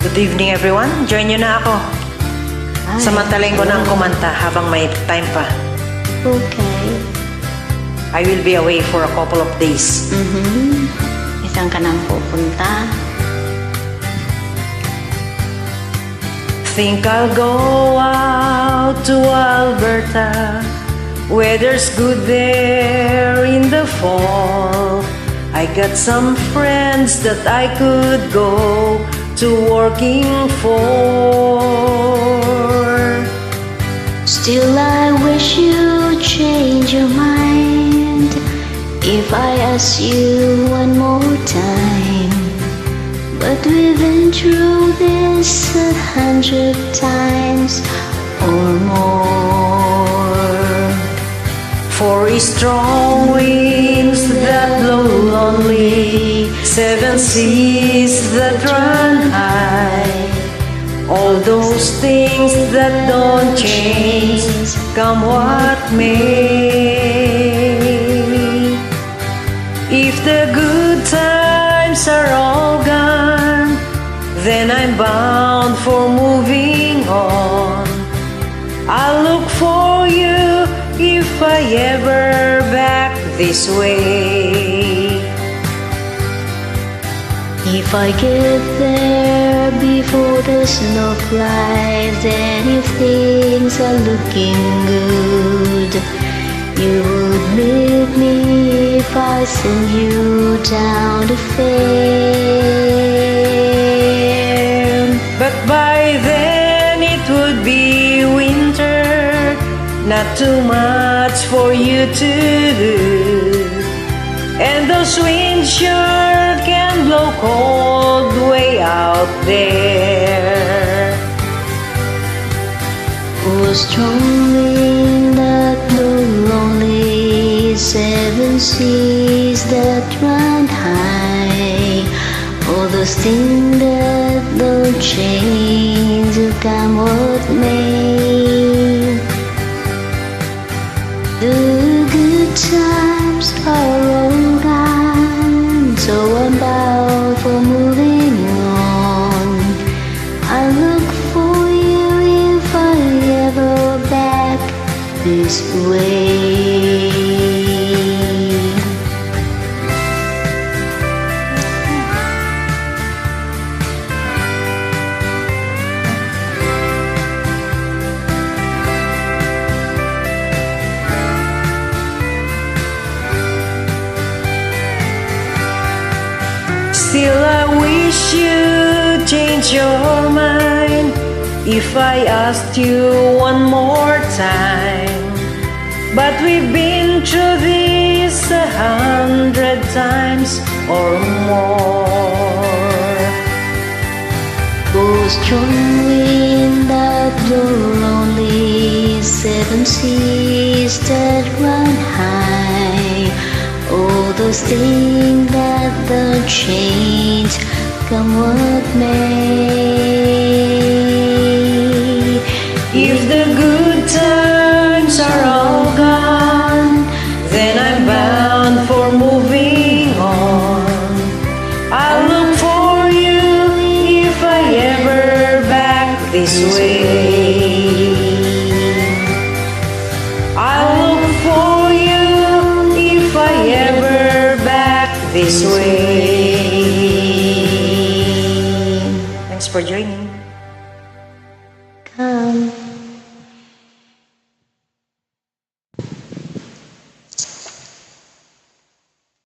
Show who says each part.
Speaker 1: Good evening everyone, join nyo na ako. Samantalain ko ng kumanta habang may time pa.
Speaker 2: Okay.
Speaker 1: I will be away for a couple of days.
Speaker 2: Isang ka nang pupunta?
Speaker 1: Think I'll go out to Alberta. Weather's good there in the fall. I got some friends that I could go to working for.
Speaker 2: Still I wish you'd change your mind if I ask you one more time. But we've been through this 100 times or more.
Speaker 1: Four strong winds that blow lonely, seven seas that run high. All those things that don't change, come what may. If the good times are all gone, then I'm bound for moving on. I'll look for you if I ever back this way.
Speaker 2: If I get there before the snow flies, and if things are looking good, you would meet me if I send you down the fair.
Speaker 1: But by then it would be winter, not too much for you to do. And those winds sure can blow cold way out there.
Speaker 2: Oh, strong wind that blow lonely, seven seas that run high. All those things that don't change, come what may. The good times are all gone, so I'm bound for moving on. I look for you if I ever back this way.
Speaker 1: Still I wish you'd change your mind if I asked you one more time. But we've been through this 100 times or more.
Speaker 2: Oh, strong wind that blow lonely, seven seas that run high. All those things that don't change, come what may.
Speaker 1: If the good times are all gone, then I'm bound for moving on. I'll look for you if I ever back this way. I'll look for you if I ever back this way. Thanks for joining.
Speaker 2: Come.